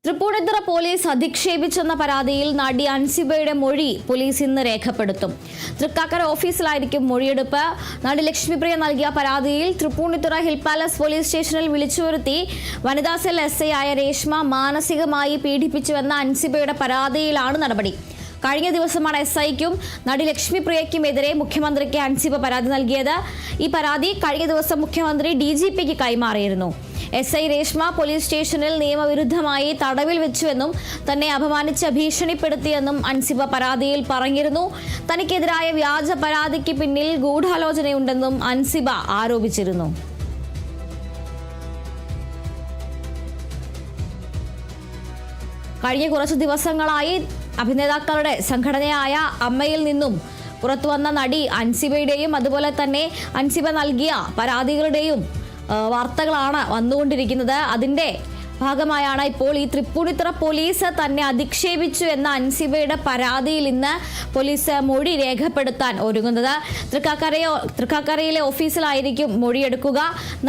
Tripunithura police അധിക്ഷേപിച്ചെന്ന പരാതിയിൽ നടി അൻസിബയുടെ മൊഴി പോലീസ് ഇന്ന് രേഖപ്പെടുത്തും. തൃക്കാക്കര ഓഫീസിലായിരിക്കും മൊഴിയെടുപ്പ്. നടി ലക്ഷ്മിപ്രിയ നൽകിയ പരാതിയിൽ തൃപ്പൂണിത്തുറ ഹിൽ പാലസ് പോലീസ് സ്റ്റേഷനിൽ വിളിച്ചുവരുത്തി വനിതാ സെൽ SI ആയ രേഷ്മ മാനസികമായി പീഡിപ്പിച്ചുവെന്ന അൻസിബയുടെ പരാതിയിലാണ് നടപടി. കഴിഞ്ഞ ദിവസമാണ് SIക്കും നടി ലക്ഷ്മിപ്രിയയ്ക്കുമെതിരെ മുഖ്യമന്ത്രിക്ക് അൻസിബ പരാതി നൽകിയത്. ഈ പരാതി കഴിഞ്ഞ ദിവസം മുഖ്യമന്ത്രി DGPക്ക് കൈമാറിയിരുന്നു. SI രേഷ്മ പോലീസ് സ്റ്റേഷനിൽ നിയമവിരുദ്ധമായി തടവിൽ വെച്ചുവെന്നും തന്നെ അപമാനിച്ച് ഭീഷണിപ്പെടുത്തിയെന്നും അൻസിബ പരാതിയിൽ പറഞ്ഞിരുന്നു. തനിക്കെതിരായ വ്യാജ പരാതിക്ക് പിന്നിൽ ഗൂഢാലോചനയുണ്ടെന്നും അൻസിബ ആരോപിച്ചിരുന്നു. കഴിഞ്ഞ കുറച്ചു ദിവസങ്ങളായി അഭിനേതാക്കളുടെ സംഘടനയായ അമ്മയിൽ നിന്നും പുറത്തുവന്ന നടി അൻസിബയുടെയും അതുപോലെ തന്നെ അൻസിബ നൽകിയ പരാതികളുടെയും വാർത്തകളാണ് വന്നുകൊണ്ടിരിക്കുന്നത്. അതിൻ്റെ ഭാഗമായാണ് ഇപ്പോൾ ഈ തൃപ്പൂണിത്തുറ പോലീസ് തന്നെ അധിക്ഷേപിച്ചു എന്ന അൻസിബയുടെ പരാതിയിൽ ഇന്ന് പോലീസ് മൊഴി രേഖപ്പെടുത്താൻ ഒരുങ്ങുന്നത്. തൃക്കാക്കരയിലെ ഓഫീസിലായിരിക്കും മൊഴിയെടുക്കുക.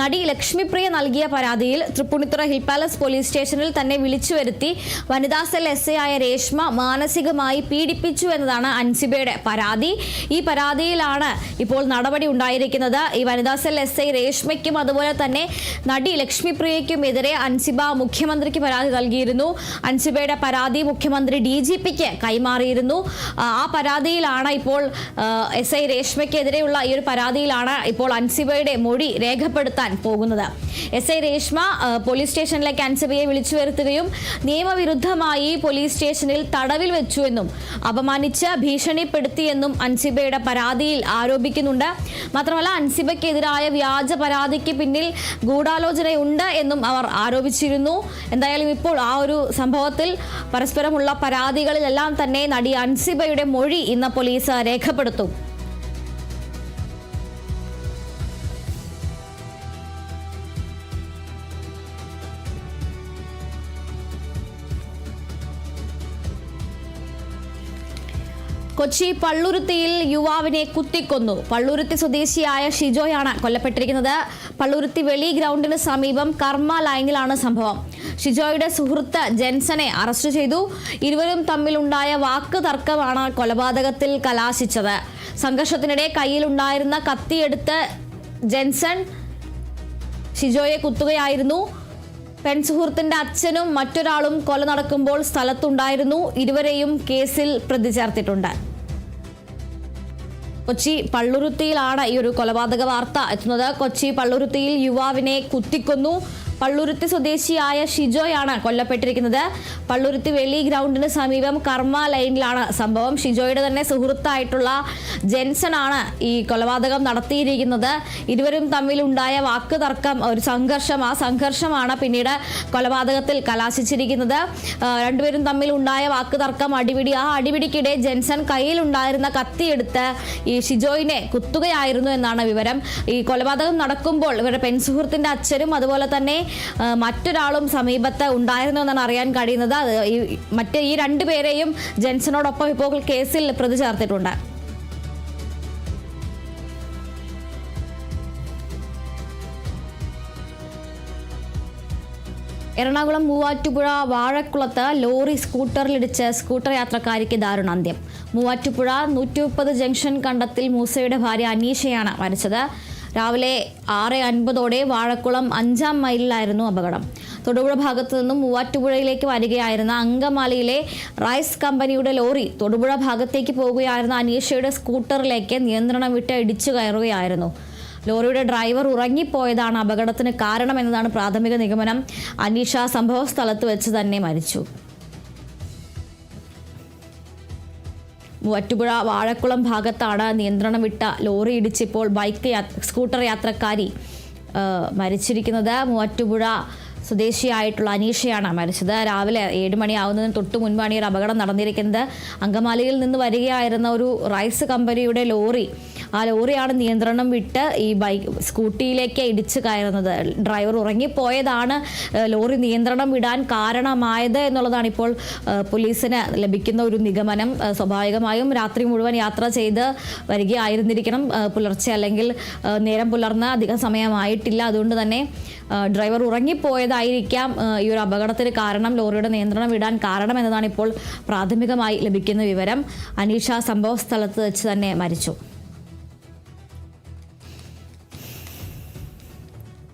നടി ലക്ഷ്മിപ്രിയ നൽകിയ പരാതിയിൽ തൃപ്പൂണിത്തുറ ഹിൽ പാലസ് പോലീസ് സ്റ്റേഷനിൽ തന്നെ വിളിച്ചു വരുത്തി വനിതാ സെൽ SI ആയ രേഷ്മ മാനസികമായി പീഡിപ്പിച്ചു എന്നതാണ് അൻസിബയുടെ പരാതി. ഈ പരാതിയിലാണ് ഇപ്പോൾ നടപടി ഉണ്ടായിരിക്കുന്നത്. ഈ വനിതാ സെൽ SI രേഷ്മയ്ക്കും അതുപോലെ തന്നെ നടി ലക്ഷ്മിപ്രിയയ്ക്കുമെതിരെ അൻസിബ മുഖ്യമന്ത്രിക്ക് പരാതി നൽകിയിരുന്നു. അൻസിബയുടെ പരാതി മുഖ്യമന്ത്രി DGPക്ക് കൈമാറിയിരുന്നു. ആ പരാതിയിലാണ് ഇപ്പോൾ SI രേഷ്മയ്ക്കെതിരെയുള്ള ഈ ഒരു പരാതിയിലാണ് ഇപ്പോൾ അൻസിബയുടെ മൊഴി രേഖപ്പെടുത്താൻ പോകുന്നത്. SI രേഷ്മ പോലീസ് സ്റ്റേഷനിലേക്ക് അൻസിബയെ വിളിച്ചു വരുത്തുകയും നിയമവിരുദ്ധമായി പോലീസ് സ്റ്റേഷനിൽ തടവിൽ വെച്ചുവെന്നും അപമാനിച്ച് ഭീഷണിപ്പെടുത്തിയെന്നും അൻസിബയുടെ പരാതിയിൽ ആരോപിക്കുന്നുണ്ട്. മാത്രമല്ല അൻസിബയ്ക്കെതിരായ വ്യാജ പരാതിക്ക് പിന്നിൽ ഗൂഢാലോചനയുണ്ട് എന്നും അവർ ആരോപിച്ചിരുന്നു. എന്തായാലും ഇപ്പോൾ ആ ഒരു സംഭവത്തിൽ പരസ്പരമുള്ള പരാതികളിലെല്ലാം തന്നെ നടി അൻസിബയുടെ മൊഴി ഇന്ന് പോലീസ് രേഖപ്പെടുത്തും. കൊച്ചി പള്ളുരുത്തിയിൽ യുവാവിനെ കുത്തിക്കൊന്നു. പള്ളുരുത്തി സ്വദേശിയായ ഷിജോയാണ് കൊല്ലപ്പെട്ടിരിക്കുന്നത്. പള്ളുരുത്തി വെളി ഗ്രൗണ്ടിന് സമീപം കർമ്മ ലൈനിലാണ് സംഭവം. ഷിജോയുടെ സുഹൃത്ത് ജെൻസനെ അറസ്റ്റ് ചെയ്തു. ഇരുവരും തമ്മിലുണ്ടായ വാക്ക് തർക്കമാണ് കൊലപാതകത്തിൽ കലാശിച്ചത്. സംഘർഷത്തിനിടെ കയ്യിലുണ്ടായിരുന്ന കത്തിയെടുത്ത് ജെൻസൺ ഷിജോയെ കുത്തുകയായിരുന്നു. പെൺസുഹൃത്തിന്റെ അച്ഛനും മറ്റൊരാളും കൊല നടക്കുമ്പോൾ സ്ഥലത്തുണ്ടായിരുന്നു. ഇരുവരെയും കേസിൽ പ്രതി ചേർത്തിട്ടുണ്ട്. കൊച്ചി പള്ളുരുത്തിയിലാണ് ഈ ഒരു കൊലപാതക വാർത്ത എത്തുന്നത്. കൊച്ചി പള്ളുരുത്തിയിൽ യുവാവിനെ കുത്തിക്കൊന്നു. പള്ളുരുത്തി സ്വദേശിയായ ഷിജോയാണ് കൊല്ലപ്പെട്ടിരിക്കുന്നത്. പള്ളുരുത്തി വെളി ഗ്രൗണ്ടിന് സമീപം കർമ്മ ലൈനിലാണ് സംഭവം. ഷിജോയുടെ തന്നെ സുഹൃത്തായിട്ടുള്ള ജെൻസൺ ആണ് ഈ കൊലപാതകം നടത്തിയിരിക്കുന്നത്. ഇരുവരും തമ്മിലുണ്ടായ വാക്ക് തർക്കം, ഒരു സംഘർഷം, ആ സംഘർഷമാണ് പിന്നീട് കൊലപാതകത്തിൽ കലാശിച്ചിരിക്കുന്നത്. രണ്ടുപേരും തമ്മിലുണ്ടായ വാക്ക് തർക്കം, അടിപിടി. ആ അടിപിടിക്കിടെ ജെൻസൺ കയ്യിലുണ്ടായിരുന്ന കത്തിയെടുത്ത് ഈ ഷിജോയിനെ കുത്തുകയായിരുന്നു എന്നാണ് വിവരം. ഈ കൊലപാതകം നടക്കുമ്പോൾ ഇവരുടെ പെൺസുഹൃത്തിന്റെ അച്ഛനും അതുപോലെ തന്നെ മറ്റൊരാളും സമീപത്ത് ഉണ്ടായിരുന്നു എന്നാണ് അറിയാൻ കഴിയുന്നത്. ഈ രണ്ടുപേരെയും ജെൻസനോടൊപ്പം ഇപ്പോൾ കേസിൽ പ്രതി ചേർത്തിട്ടുണ്ട്. എറണാകുളം മൂവാറ്റുപുഴ വാഴക്കുളത്ത് ലോറി സ്കൂട്ടറിലിടിച്ച് സ്കൂട്ടർ യാത്രക്കാരിക്ക് ദാരുണാന്ത്യം. മൂവാറ്റുപുഴ 130 ജംഗ്ഷൻ കണ്ടത്തിൽ മൂസയുടെ ഭാര്യ അനീഷയാണ് മരിച്ചത്. രാവിലെ 6:50 വാഴക്കുളം 5-ാം മൈലിലായിരുന്നു അപകടം. തൊടുപുഴ ഭാഗത്തു നിന്നും മൂവാറ്റുപുഴയിലേക്ക് വരികയായിരുന്ന അങ്കമാലിയിലെ റൈസ് കമ്പനിയുടെ ലോറി തൊടുപുഴ ഭാഗത്തേക്ക് പോകുകയായിരുന്ന അനീഷയുടെ സ്കൂട്ടറിലേക്ക് നിയന്ത്രണം വിട്ട് ഇടിച്ചു കയറുകയായിരുന്നു. ലോറിയുടെ ഡ്രൈവർ ഉറങ്ങിപ്പോയതാണ് അപകടത്തിന് കാരണമെന്നതാണ് പ്രാഥമിക നിഗമനം. അനീഷ സംഭവ സ്ഥലത്ത് വെച്ച് തന്നെ മരിച്ചു. മൂവാറ്റുപുഴ വാഴക്കുളം ഭാഗത്താണ് നിയന്ത്രണം വിട്ട ലോറി ഇടിച്ചിപ്പോൾ സ്കൂട്ടർ യാത്രക്കാരി മരിച്ചിരിക്കുന്നത്. മൂവാറ്റുപുഴ സ്വദേശിയായിട്ടുള്ള അനീഷയാണ് മരിച്ചത്. രാവിലെ 7 മണിയാവുന്നതിന് തൊട്ട് മുൻപാണ് ഈ ഒരു അപകടം നടന്നിരിക്കുന്നത്. അങ്കമാലിയിൽ നിന്ന് വരികയായിരുന്ന ഒരു റൈസ് കമ്പനിയുടെ ലോറി ആ ലോറിയാണ് നിയന്ത്രണം വിട്ട് ഈ സ്കൂട്ടിയിലേക്ക് ഇടിച്ചു കയറുന്നത്. ഡ്രൈവർ ഉറങ്ങിപ്പോയതാണ് ലോറി നിയന്ത്രണം വിടാൻ കാരണമായത് എന്നുള്ളതാണ് ഇപ്പോൾ പോലീസിന് ലഭിക്കുന്ന ഒരു നിഗമനം. സ്വാഭാവികമായും രാത്രി മുഴുവൻ യാത്ര ചെയ്ത് വരികയായിരുന്നിരിക്കണം, പുലർച്ചെ അല്ലെങ്കിൽ നേരം പുലർന്ന് അധികം സമയമായിട്ടില്ല. അതുകൊണ്ട് തന്നെ ഡ്രൈവർ ഉറങ്ങിപ്പോയതായിരിക്കാം ഈ ഒരു അപകടത്തിന് കാരണം, ലോറിയുടെ നിയന്ത്രണം വിടാൻ കാരണം എന്നതാണ് ഇപ്പോൾ പ്രാഥമികമായി ലഭിക്കുന്ന വിവരം. അനീഷ സംഭവ സ്ഥലത്ത് വെച്ച് തന്നെ മരിച്ചു.